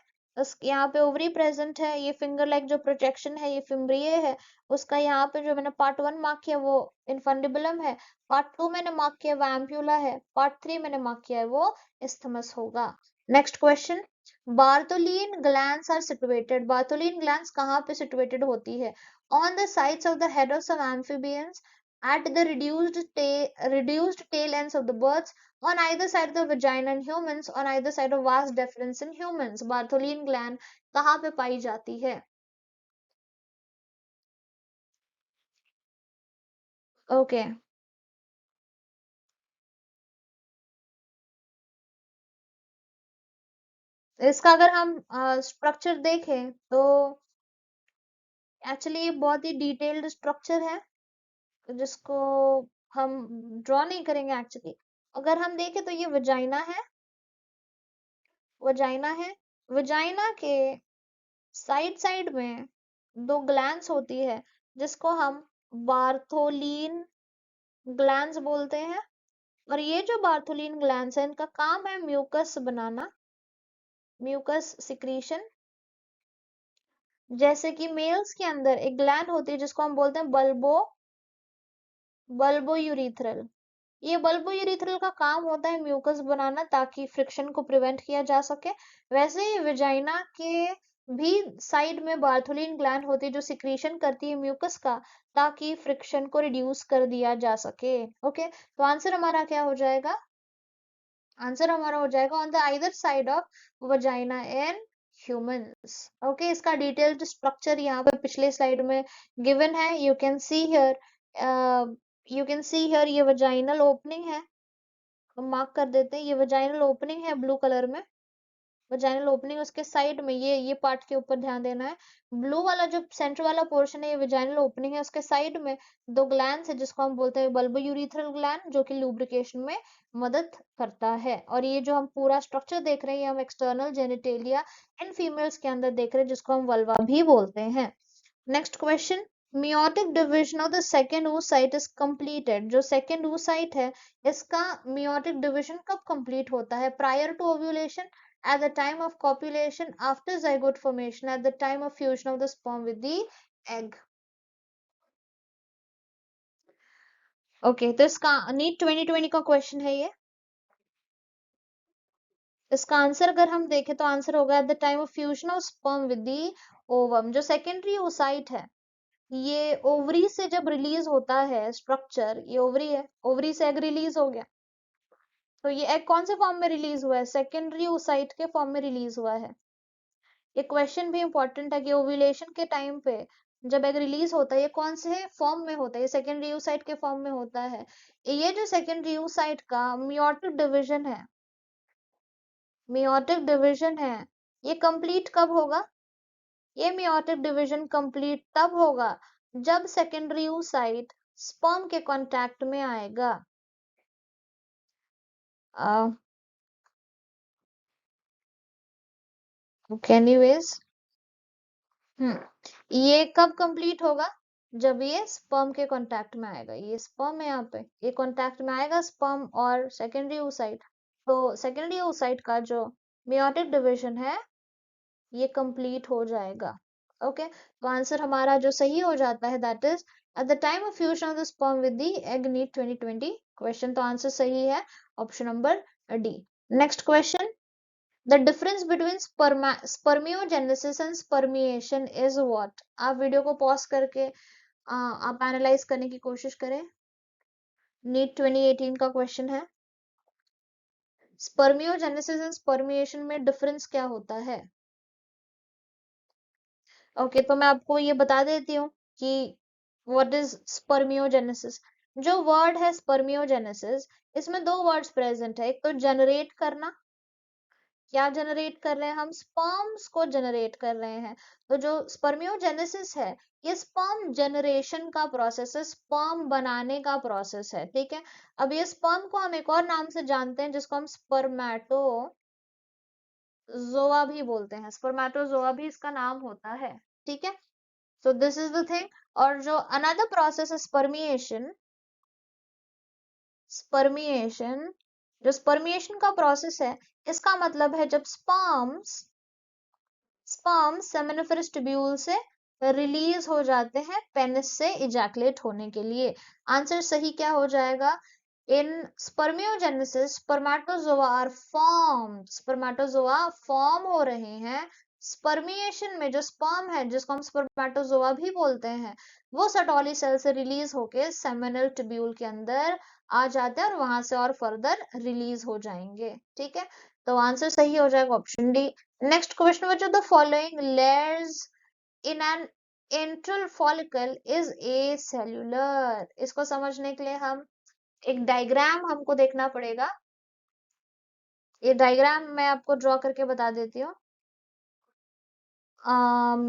यहाँ पे ओवरी प्रेजेंट है. ये फिंगर लाइक जो प्रोजेक्शन है ये फिम्ब्रिय है. उसका यहाँ पे जो मैंने पार्ट 1 मार्क किया वो इनफंडिबुलम है. पार्ट 2 मैंने मार्क किया वो एम्प्यूला है. पार्ट 3 मैंने मार्क किया है वो इस्थमस होगा. Next question. Bartholin glands are situated. Bartholin glands कहाँ पे सिचुएटेड होती है? On the sides of the head of some amphibians. at the reduced tail ends of the birds on either side of the vagina in humans, on either side of vast deferens in humans. Bartholin gland कहाँ पे पाई जाती है? Okay इसका अगर हम structure देखें तो actually ये बहुत ही डिटेल्ड स्ट्रक्चर है जिसको हम ड्रॉ नहीं करेंगे एक्चुअली। अगर हम देखें तो ये वजाइना है। वजाइना के साइड साइड में दो ग्लैंड्स होती है जिसको हम बार्थोलीन ग्लैंड्स बोलते हैं। और ये जो बार्थोलीन ग्लैंड्स है इनका काम है म्यूकस बनाना, म्यूकस सिक्रीशन। जैसे कि मेल्स के अंदर एक ग्लैंड होती है जिसको हम बोलते हैं बल्बो यूरिथ्रल। ये बल्बो यूरिथ्रल का काम होता है म्यूकस बनाना ताकि फ्रिक्शन को प्रिवेंट किया जा सके। वैसे ही वेजाइना के भी साइड में बार्थोलिन ग्लैंड होती है जो सिक्रीशन करती है म्यूकस का ताकि फ्रिक्शन को रिड्यूस कर दिया जा सके। ओके तो आंसर हमारा क्या हो जाएगा? आंसर हमारा हो जाएगा on the either side of vagina in humans. Okay इसका डिटेल्ड स्ट्रक्चर यहाँ पे पिछले स्लाइड में गिवन है। यू कैन सी हियर ये वजाइनल ओपनिंग है, हम मार्क कर देते हैं। ये वजाइनल ओपनिंग है ब्लू कलर में, वजाइनल ओपनिंग उसके साइड में ये पार्ट के ऊपर ध्यान देना है। ब्लू वाला जो सेंटर वाला पोर्शन है ये वजाइनल ओपनिंग है, उसके साइड में दो ग्लैंड्स है जिसको हम बोलते हैं बल्बो यूरिथ्रल ग्लैंड जो कि लुब्रिकेशन में मदद करता है। और ये जो हम पूरा स्ट्रक्चर देख रहे हैं ये हम एक्सटर्नल जेनिटेलिया इन फीमेल्स के अंदर देख रहे हैं जिसको हम वल्वा भी बोलते हैं। Next question, meiotic division of the second oocyte is completed। जो second oocyte है इसका meiotic division कब complete होता है? prior to ovulation, at the time of copulation, after zygote formation, at the time of fusion of the sperm with the egg। Okay तो इसका NEET 2020 का question है ये। इसका आंसर अगर हम देखें तो आंसर होगा eight the time of fusion of sperm with the ovum. जो सेकेंडरी oocyte है ये ओवरी से जब रिलीज होता है स्ट्रक्चर, ये ओवरी है, ओवरी से एग रिलीज हो गया तो ये एग कौन से फॉर्म में रिलीज हुआ है? सेकेंडरी oocyte के फॉर्म में रिलीज हुआ है। ये क्वेश्चन भी इंपॉर्टेंट है कि ओव्यूलेशन के टाइम पे जब एग रिलीज होता है ये कौन से फॉर्म में होता है? ये सेकेंडरी oocyte के फॉर्म में होता है। ये जो सेकेंडरी oocyte का मियोटिक डिवीजन है, मियोटिक डिवीजन है ये कंप्लीट कब होगा? ये मियोटिक डिवीजन कंप्लीट तब होगा जब सेकेंडरी oocyte स्पर्म के कांटेक्ट में आएगा। एनीवेज ये कब कंप्लीट होगा? जब ये स्पर्म के कांटेक्ट में आएगा। ये स्पर्म है यहाँ पे, ये कांटेक्ट में आएगा स्पर्म और सेकेंडरी oocyte। तो सेकेंडरी oocyte का जो मियोटिक डिवीजन है ये कंप्लीट हो जाएगा। ओके तो आंसर हमारा जो सही हो जाता है that is at the time of fusion of the sperm with the egg NEET 2020 question. तो आंसर सही है option number D. Next question, the difference between spermiogenesis and spermiation is what? आप वीडियो को पॉज करके आप analyse करने की कोशिश करें। नीट 2018 का क्वेश्चन है। स्पर्मियोजेनेसिस एंड स्पर्मिएशन में डिफरेंस क्या होता है? ओके तो मैं आपको ये बता देती हूँ कि व्हाट इज स्पर्मियोजेनेसिस। जो वर्ड है स्पर्मियोजेनेसिस इसमें दो वर्ड्स प्रेजेंट है। एक तो जनरेट करना, क्या जनरेट कर रहे हैं हम? स्पर्म्स को जनरेट कर रहे हैं। तो जो स्पर्मियोजेनेसिस है ये स्पर्म जनरेशन का प्रोसेस है, स्पर्म बनाने का प्रोसेस है। ठीक है अब ये स्पर्म को हम एक और नाम से जानते हैं जिसको हम स्पर्मेटोजोआ भी बोलते हैं। स्पर्मेटोजोआ भी इसका नाम होता है। ठीक है so this is the thing। और जो another process है स्पर्मिएशन, जो स्पर्मिएशन का प्रोसेस है इसका मतलब है जब स्पर्म सेमिनिफरस ट्यूब्यूल से रिलीज हो जाते हैं पेनिस से इजैकुलेट होने के लिए। आंसर सही क्या हो जाएगा? In spermiogenesis spermatozoa are formed, spermatozoa form हो रहे हैं स्पर्मिएशन में जो स्पर्म है, जिसको हम स्पर्मेटोजोआ भी बोलते हैं, वो सटोली सेल से रिलीज होके सेमिनल ट्यूब्यूल के अंदर आ जाते हैं और वहां से और फर्दर रिलीज हो जाएंगे। ठीक है, तो आंसर सही हो जाएगा option D. Next question, which of the following layers in an enteral follicle is a cellular? इसको समझने के लिए हम एक डायग्राम हमको देखना पड़ेगा। ये डायग्राम मैं आपको ड्रॉ करके बता देती हूँ।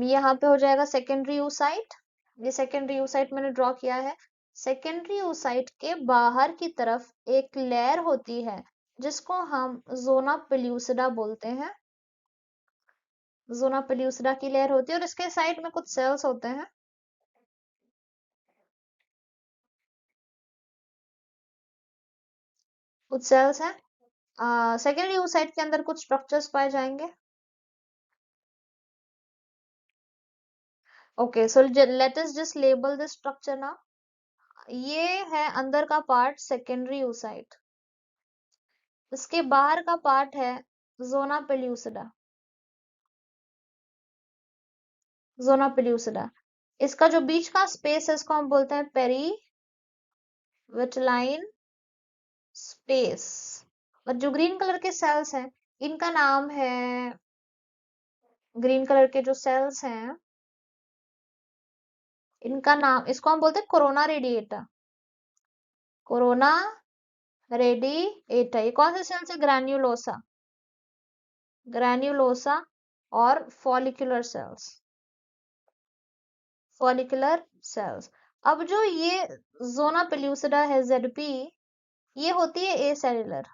यहाँ पे हो जाएगा सेकेंडरी oocyte। ये सेकेंडरी oocyte मैंने ड्रॉ किया है। सेकेंडरी oocyte के बाहर की तरफ एक लेयर होती है जिसको हम जोना पेल्यूसिडा बोलते हैं। जोना पेल्यूसिडा की लेयर होती है और इसके साइड में कुछ सेल्स होते हैं। कुछ सेल्स हैं। सेकेंडरी oocyte के अंदर कुछ स्ट्रक्चर्स पाए जाएंगे। Okay, so let us just label this structure now. ये है अंदर का पार्ट सेकेंडरी oocyte। इसके बाहर का पार्ट है जोना पेल्यूसिडा। जोना पेल्यूसिडा, इसका जो बीच का स्पेस है इसको हम बोलते हैं पेरी विटलाइन स्पेस। और जो ग्रीन कलर के सेल्स हैं इनका नाम है, ग्रीन कलर के जो सेल्स हैं इनका नाम, इसको हम बोलते हैं कोरोना रेडिएटा। कोरोना रेडिएटा, ये कौन से सेल्स है? ग्रैन्युलोसा। ग्रैन्युलोसा और फॉलिकुलर सेल्स। Follicular cells. अब जो ये जोना पेल्यूसिडा है ZP, ये होती है ए सेलुलर।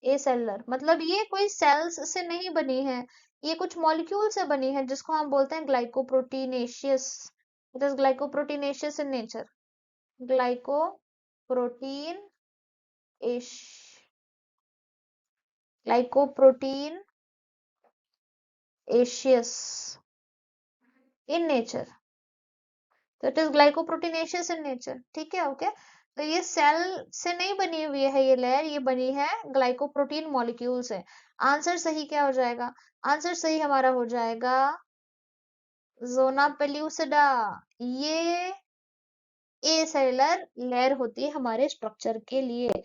ए सेलुलर मतलब ये कोई सेल्स से नहीं बनी है, ये कुछ मॉलिक्यूल से बनी है जिसको हम बोलते हैं glycoproteinaceous. It is glycoproteinaceous in nature. Glycoprotein glycoproteinaceous in nature. तो it is glycoproteinaceous in nature. ठीक है, ओके। तो ये सेल से नहीं बनी हुई है ये लेयर, ये बनी है ग्लाइकोप्रोटीन मॉलिक्यूल से। आंसर सही क्या हो जाएगा? आंसर सही हमारा हो जाएगा जोना पेल्यूसिडा। ये ए सेलुलर लेयर होती है हमारे स्ट्रक्चर के लिए।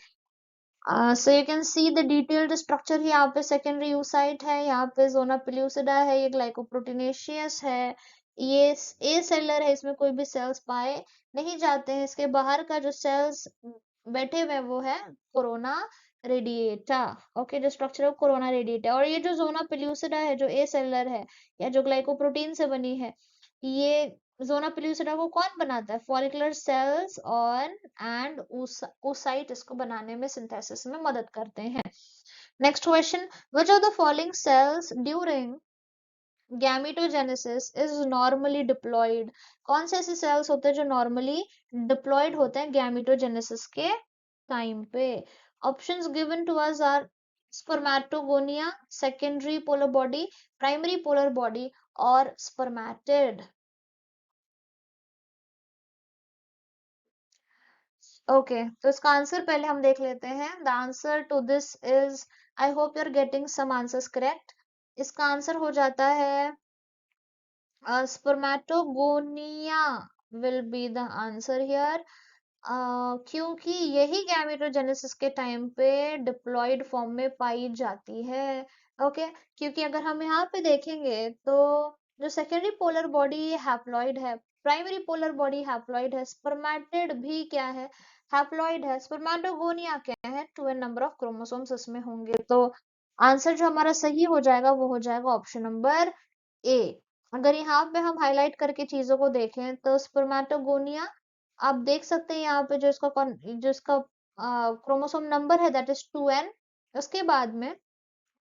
सो you can see the detailed structure. यहाँ पे सेकेंडरी oocyte है, यहाँ पे जोना पेल्यूसिडा है, ये ग्लाइकोप्रोटीनेशियस है, ये ए सेलर है, इसमें कोई भी सेल्स पाए नहीं जाते हैं। इसके बाहर का जो सेल्स बैठे हुए हैं वो है कोरोना रेडिएटा। ओके, जो स्ट्रक्चर है कोरोना रेडिएटा। और ये जो जोना पेल्यूसिडा है जो ए सेलर है या जो ग्लाइकोप्रोटीन से बनी है, ये जोना पेल्यूसिडा को कौन बनाता है? फॉलिकुलर सेल्स और एंड oocyte इसको बनाने में, सिंथेसिस में मदद करते हैं। Next question, which of the following cells during gametogenesis is normally diploid? कौन से ऐसे सेल्स होते हैं जो नॉर्मली डिप्लॉयड होते हैं गैमेटोजेनेसिस के टाइम पे? Options given to us are spermatogonia, secondary polar body, primary polar body और स्पर्मेटिड। ओके, तो इसका आंसर पहले हम देख लेते हैं। The answer to this is, I hope you are getting some answers correct. इसका आंसर हो जाता है spermatogonia will be the answer here. क्योंकि यही गैमेटोजेनेसिस के टाइम पे डिप्लॉयड फॉर्म में पाई जाती है। ओके, क्योंकि अगर हम यहाँ पे देखेंगे तो जो सेकेंडरी पोलर बॉडी हैप्लॉइड है, प्राइमरी पोलर बॉडी हैप्लॉइड है, स्पर्मेटिड भी क्या है? हैप्लॉइड है। स्पर्मेटोगोनिया क्या है? 2n नंबर ऑफ क्रोमोसोम्स इसमें होंगे। तो आंसर जो हमारा सही हो जाएगा वो हो जाएगा ऑप्शन नंबर ए। अगर यहाँ पे हम हाईलाइट करके चीजों को देखें तो स्पर्मेटोगोनिया, आप देख सकते हैं यहाँ पे जो इसका क्रोमोसोम नंबर है दैट इज 2n। उसके बाद में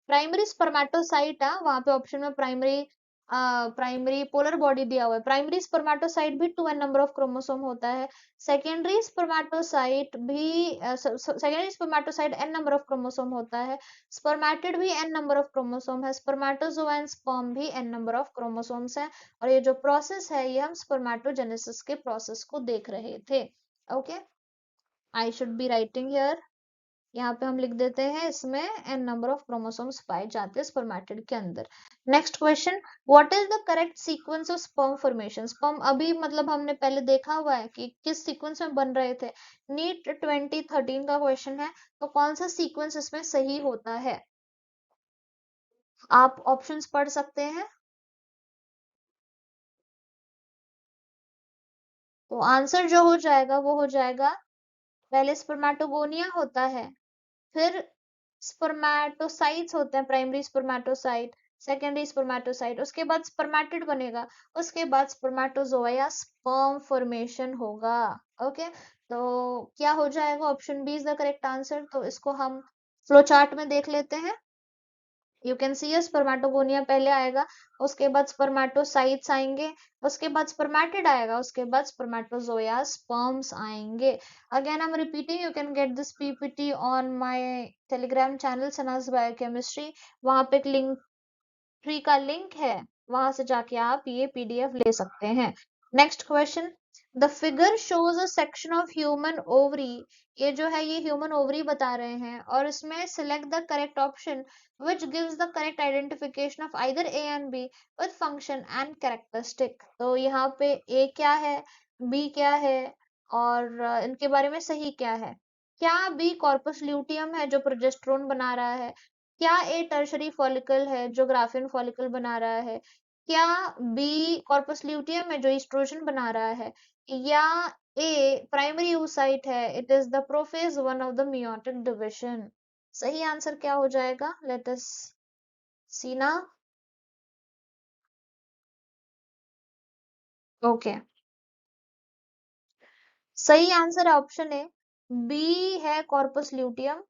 प्राइमरी स्पर्मेटोसाइट है, वहां पे ऑप्शन में प्राइमरी पोलर बॉडी दिया हुआ है। प्राइमरी स्पर्मेटोसाइट भी 2n नंबर ऑफ क्रोमोसोम होता है। सेकेंडरी स्पर्मेटोसाइट भी secondary spermatocyte n number of chromosome होता है। स्पर्मेटिड भी n नंबर ऑफ क्रोमोसोम है। स्पर्मेटोजोआ एंड स्पर्म भी n नंबर ऑफ क्रोमोसोम्स है। और ये जो प्रोसेस है ये हम स्पर्मेटोजेनेसिस के प्रोसेस को देख रहे थे। Okay, I should be writing here यहाँ पे हम लिख देते हैं इसमें n नंबर ऑफ क्रोमोसोम्स पाए जाते हैं स्पर्मेटिड के अंदर। Next question, what is the correct sequence of sperm formation? Sperm अभी मतलब हमने पहले देखा हुआ है कि किस सीक्वेंस में बन रहे थे। नीट 2013 का क्वेश्चन है, तो कौन सा सीक्वेंस इसमें सही होता है? आप ऑप्शंस पढ़ सकते हैं। तो आंसर जो हो जाएगा वो हो जाएगा, पहले स्पर्मेटोगोनिया होता है, फिर स्पर्मेटोसाइट्स होते हैं, प्राइमरी स्पर्मेटोसाइट, सेकेंडरी स्पर्मेटोसाइट, उसके बाद स्पर्मेटिड बनेगा, उसके बाद स्पर्मेटोजोआ या स्पर्म फॉर्मेशन होगा। ओके, तो क्या हो जाएगा? Option B is the correct answer. तो इसको हम फ्लो चार्ट में देख लेते हैं। यू कैन सी स्पर्मेटोगोनिया पहले आएगा, उसके बाद स्पर्मेटोसाइट्स आएंगे, उसके बाद स्पर्मेटिड आएगा, उसके बाद स्पर्मेटोजोया स्पर्म्स आएंगे। Again I am repeating, you can get this PPT on my Telegram channel Sana's biochemistry. वहां पे एक लिंक ट्री का लिंक है, वहां से जाके आप ये पीडीएफ ले सकते हैं। Next question, the figure shows a section of human ovary. ये जो है ये ह्यूमन ओवरी बता रहे हैं, और इसमें select the correct option which gives the correct identification of either A and B with function and characteristic। तो यहाँ पे A क्या है, B क्या है, और इनके बारे में सही क्या है? क्या B कॉर्पस ल्यूटियम है जो प्रोजेस्टेरोन बना रहा है? क्या ए टर्शरी फॉलिकल है जो ग्राफिन फॉलिकल बना रहा है? क्या बी कॉर्पस ल्यूटियम है जो ईस्ट्रोजन बना रहा है? या ए प्राइमरी oocyte है, it is the prophase one of the meiotic division? सही आंसर क्या हो जाएगा? लेट अस सी ना। ओके, सही आंसर है ऑप्शन ए, बी है corpus luteum.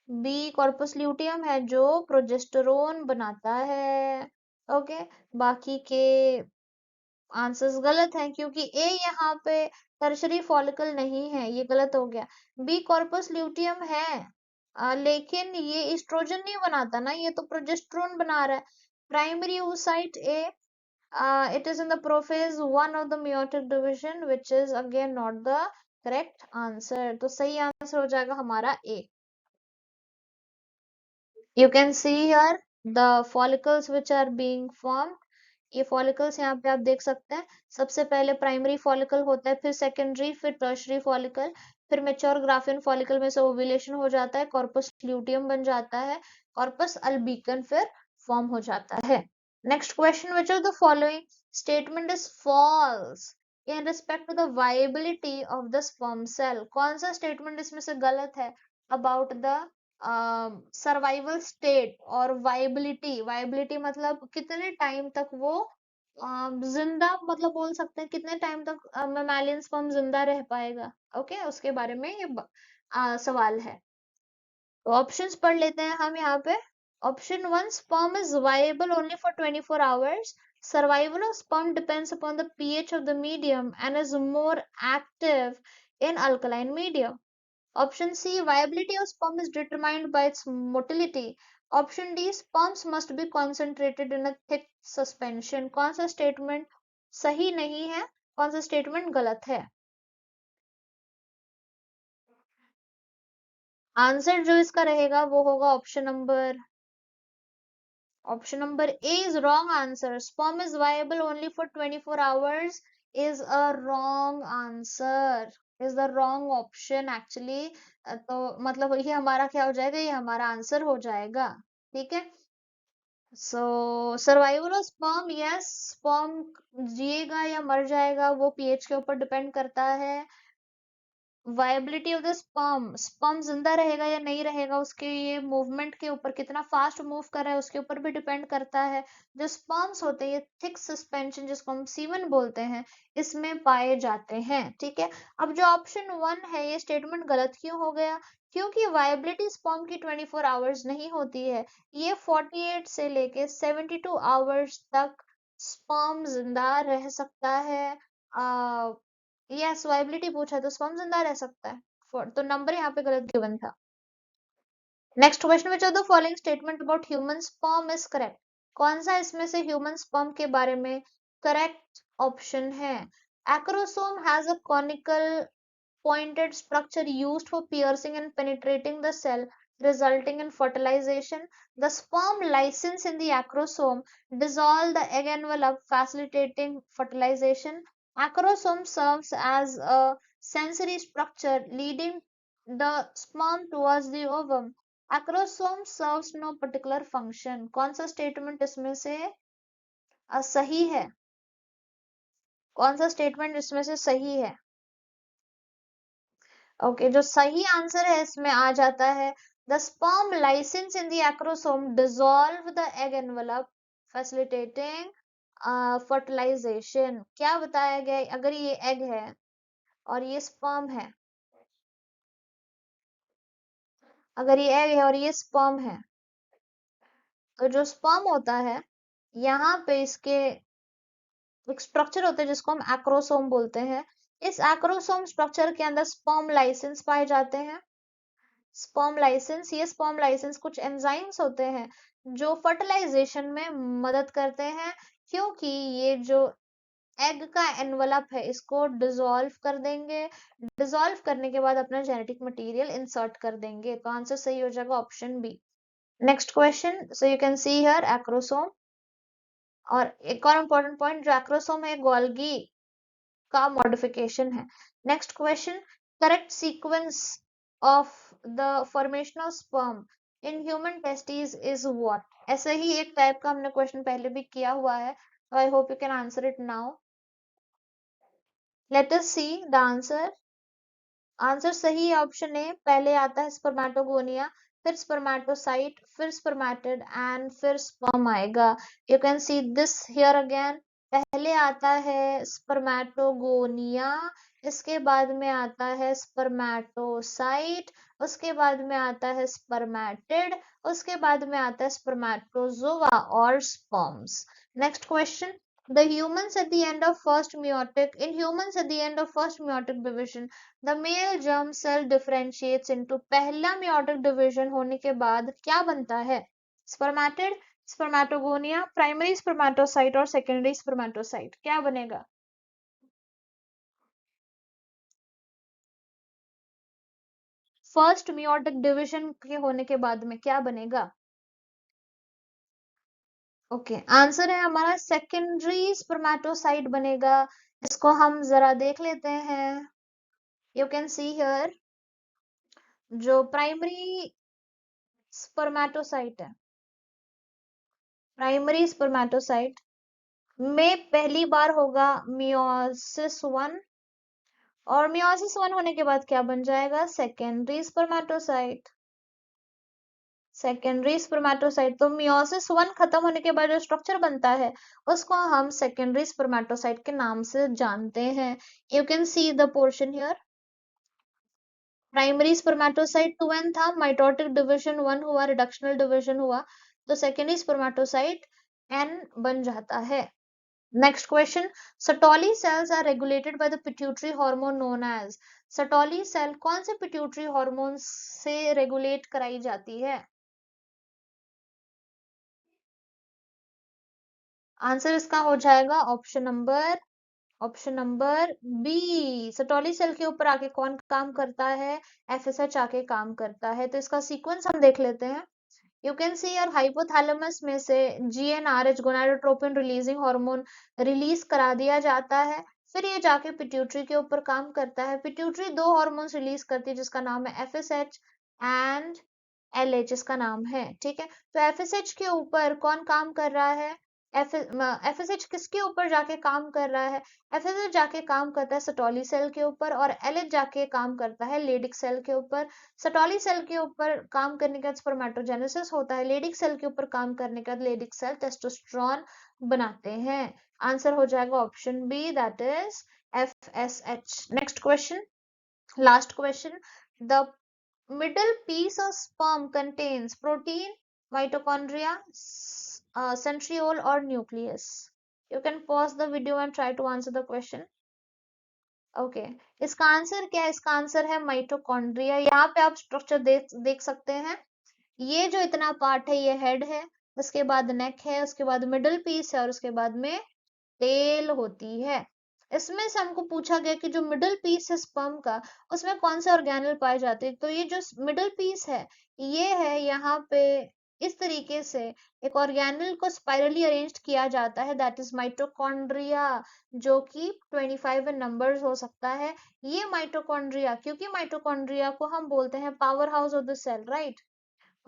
B corpus luteum है जो प्रोजेस्टेरोन बनाता है। ओके, बाकी के आंसर्स गलत हैं, क्योंकि ए यहाँ पे टर्शरी फॉलिकल नहीं है, ये गलत हो गया। बी कॉर्पस ल्यूटियम है, लेकिन ये एस्ट्रोजन नहीं बनाता ना, ये तो प्रोजेस्टेरोन बना रहा है। Primary oocyte A, it is in the prophase one of the meiotic division, which is again not the correct answer। तो सही आंसर हो जाएगा हमारा ए। You can see here the follicles which are being formed। ये follicles यहाँ पे आप देख सकते हैं। सबसे पहले प्राइमरी फॉलिकल होता है, फिर सेकेंडरी, फिर टर्शरी फॉलिकल, फिर मेच्योर ग्राफिन फॉलिकल में से ओव्यूलेशन हो जाता है, कॉर्पस ल्यूटियम बन जाता है, कॉर्पस अल्बिकन फिर फॉर्म हो जाता है। Next question, which of the following statement is false in respect to the viability of the sperm cell? कौन सा स्टेटमेंट इसमें से गलत है अबाउट द सर्वाइवल स्टेट और वाइबिलिटी? वाइबिलिटी मतलब कितने टाइम तक वो जिंदा, मतलब बोल सकते हैं कितने टाइम तक मैमालियन स्पर्म जिंदा रह पाएगा। ओके, उसके बारे में ये सवाल है। तो ऑप्शंस पढ़ लेते हैं हम यहाँ पे। Option one, sperm is viable only for 24 hours। Survival of sperm depends upon the pH of the medium and is more active in alkaline medium। Option C, viability of sperm is determined by its motility। Option D, sperms must be concentrated in a thick suspension। कौन सा statement सही नहीं है, कौन सा statement गलत है? Answer जो इसका रहेगा वो होगा option number A is wrong answer. sperm is viable only for 24 hours is a wrong answer, is the wrong option actually। तो मतलब ये हमारा क्या हो जाएगा, ये हमारा आंसर हो जाएगा। ठीक है, so survival of sperm, yes, sperm जिएगा या मर जाएगा वो पीएच के ऊपर डिपेंड करता है। Viability of the sperm, sperm जिंदा रहेगा या नहीं रहेगा उसके ये मूवमेंट के ऊपर, कितना फास्ट मूव कर रहा है उसके ऊपर भी डिपेंड करता है। जो स्पर्म्स होते हैं ये थिक सस्पेंशन जिसको हम सीमन बोलते हैं इसमें पाए जाते हैं। ठीक है, अब जो ऑप्शन वन है ये स्टेटमेंट गलत क्यों हो गया? क्योंकि वायबिलिटी स्पर्म की 24 आवर्स नहीं होती है, ये 48 से लेके 72 आवर्स तक स्पर्म जिंदा रह सकता है। यस, वाइबिलिटी पूछा तो स्पर्म जिंदा रह सकता है, तो नंबर यहाँ पे गलत गिवन था। Next question, which of the following statement about human sperm is correct? कौन सा इसमें से ह्यूमन स्पर्म के बारे में करेक्ट ऑप्शन है? Acrosome has a conical pointed structure used for piercing and penetrating the cell, resulting in fertilization. The sperm license in the acrosome dissolve the egg envelope, facilitating fertilization. Acrosome serves as a sensory structure leading the sperm towards the ovum. Acrosome serves no particular function. कौन सा statement इसमें से सही है? कौन सा statement इसमें से सही है? ओके, जो सही आंसर है इसमें आ जाता है the sperm lysins in the acrosome dissolve the egg envelope facilitating fertilisation. क्या बताया गया? अगर ये एग है और ये स्पर्म है, अगर ये एग है और ये स्पर्म है, तो जो स्पर्म होता है यहाँ पे इसके एक स्ट्रक्चर होता है जिसको हम एक्रोसोम बोलते हैं। इस एक्रोसोम स्ट्रक्चर के अंदर स्पर्म लाइसेंस पाए जाते हैं। स्पर्म लाइसेंस, ये स्पर्म लाइसेंस कुछ एंजाइम्स होते हैं जो फर्टिलाइजेशन में मदद करते हैं, क्योंकि ये जो एग का एनवलप है इसको डिसॉल्व कर देंगे। डिसॉल्व करने के बाद अपना जेनेटिक मटेरियल इंसर्ट कर देंगे। तो आंसर सही हो जाएगा option B. Next question, so you can see here acrosome. और एक और इंपॉर्टेंट पॉइंट, जो एक्रोसोम है गोल्गी का मॉडिफिकेशन है। Next question, correct sequence of the formation of sperm in human testis is what? ऐसे ही एक टाइप का हमने क्वेश्चन पहले भी किया हुआ है, so I hope you can answer it now. Let us see the answer. Answer सही है ऑप्शन ए। पहले आता है स्पर्मेटोगोनिया, फिर स्पर्मेटोसाइट, फिर स्पर्मेटिड एंड फिर स्पर्म आएगा। You can see this here again. पहले आता है स्पर्मेटोगोनिया, इसके बाद में आता है स्पर्मेटोसाइट, उसके बाद में आता है स्पर्मेटिड, उसके बाद में आता है स्पर्मेटोजोआ और sperms. Next question, the humans at the end of first meiotic in humans at the end of first meiotic division the male germ cell differentiates into, पहला meiotic division होने के बाद क्या बनता है? spermatid, spermatogonia, primary spermatocyte और secondary spermatocyte। क्या बनेगा? फर्स्ट meiotic division के होने के बाद में क्या बनेगा? ओके, आंसर है हमारा सेकेंडरी स्पर्मेटोसाइट बनेगा। इसको हम जरा देख लेते हैं। यू कैन सी हियर, जो प्राइमरी स्पर्मेटोसाइट है, प्राइमरी स्पर्मेटोसाइट में पहली बार होगा मियोसिस 1, और मियोसिस 1 होने के बाद क्या बन जाएगा? Secondary spermatocyte. सेकेंडरी स्पर्मेटोसाइट, तो मियोसिस 1 खत्म होने के बाद जो स्ट्रक्चर बनता है उसको हम सेकेंडरी स्पर्मेटोसाइट के नाम से जानते हैं। You can see the portion here. Primary spermatocyte 2n था, माइटोटिक डिवीजन 1 हुआ, रिडक्शनल डिवीजन हुआ, तो सेकेंडरी स्पर्मेटोसाइट n बन जाता है। Next question, Sertoli cells are regulated by the pituitary hormone known as. Sertoli cell कौन से पिट्यूटरी हार्मोन से रेगुलेट कराई जाती है? आंसर इसका हो जाएगा option number B. Sertoli cell के ऊपर आके कौन काम करता है? एफएसएच आके काम करता है। तो इसका सीक्वेंस हम देख लेते हैं। यू कैन सी यार, हाइपोथैलेमस में से GnRH gonadotropin releasing hormone release करा दिया जाता है, फिर ये जाके पिट्यूटरी के ऊपर काम करता है। पिट्यूटरी दो हार्मोन्स रिलीज करती है जिसका नाम है एफएसएच एंड एलएच, इसका नाम है। ठीक है, तो एफएसएच के ऊपर कौन काम कर रहा है? एफएसएच किसके ऊपर जाके काम कर रहा है? एफएसएच जाके काम करता है सटोली सेल के ऊपर, और एलएच जाके काम करता है लेडिक सेल के ऊपर। सटोली सेल के ऊपर काम करने के बाद स्पर्मेटोजेनेसिस होता है, लेडिक सेल के ऊपर काम करने के बाद लेडिक सेल टेस्टोस्टेरोन बनाते हैं। आंसर हो जाएगा option B, that is FSH. Next question, last question, the middle piece of sperm contains protein, mitochondria, centriole or nucleus. You can pause the video and try to answer the question. Okay, इसका answer क्या है? इसका answer है mitochondria. यहाँ पे आप structure देख सकते हैं। ये जो इतना पार्ट है ये हेड है, उसके बाद नेक है, उसके बाद मिडल पीस है और उसके बाद में टेल होती है। इसमें से हमको पूछा गया कि जो मिडल पीस है स्पर्म का, उसमें कौन से ऑर्गेनल पाए जाते हैं। तो ये जो मिडल पीस है, ये है यहाँ पे इस तरीके से एक ऑर्गेनल को स्पाइरली अरेंज्ड किया जाता है, दैट इज माइटोकॉन्ड्रिया, जो कि 25 इन नंबर्स हो सकता है। ये माइटोकॉन्ड्रिया, क्योंकि माइटोकॉन्ड्रिया को हम बोलते हैं power house of the cell, right.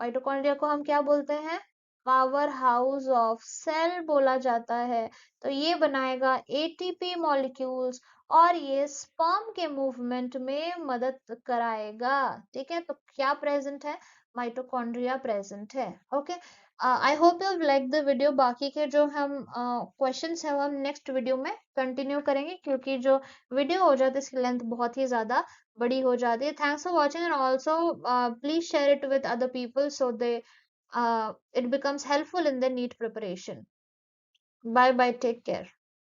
Mitochondria को हम क्या बोलते हैं? पावर हाउस ऑफ सेल बोला जाता है। तो ये बनाएगा एटीपी मॉलिक्यूल्स और ये स्पर्म के मूवमेंट में मदद कराएगा। ठीक है, तो क्या प्रेजेंट है? माइटोकॉन्ड्रिया प्रेजेंट है। Okay, I hope you like the video. बाकी के जो हम क्वेश्चंस है वो हम नेक्स्ट वीडियो में कंटिन्यू करेंगे, क्योंकि जो वीडियो हो जाती है इसकी लेंथ बहुत ही ज्यादा बड़ी हो जाती है। Thanks for watching, and also please share it with other people so they it becomes helpful in their NEET preparation. Bye bye, take care.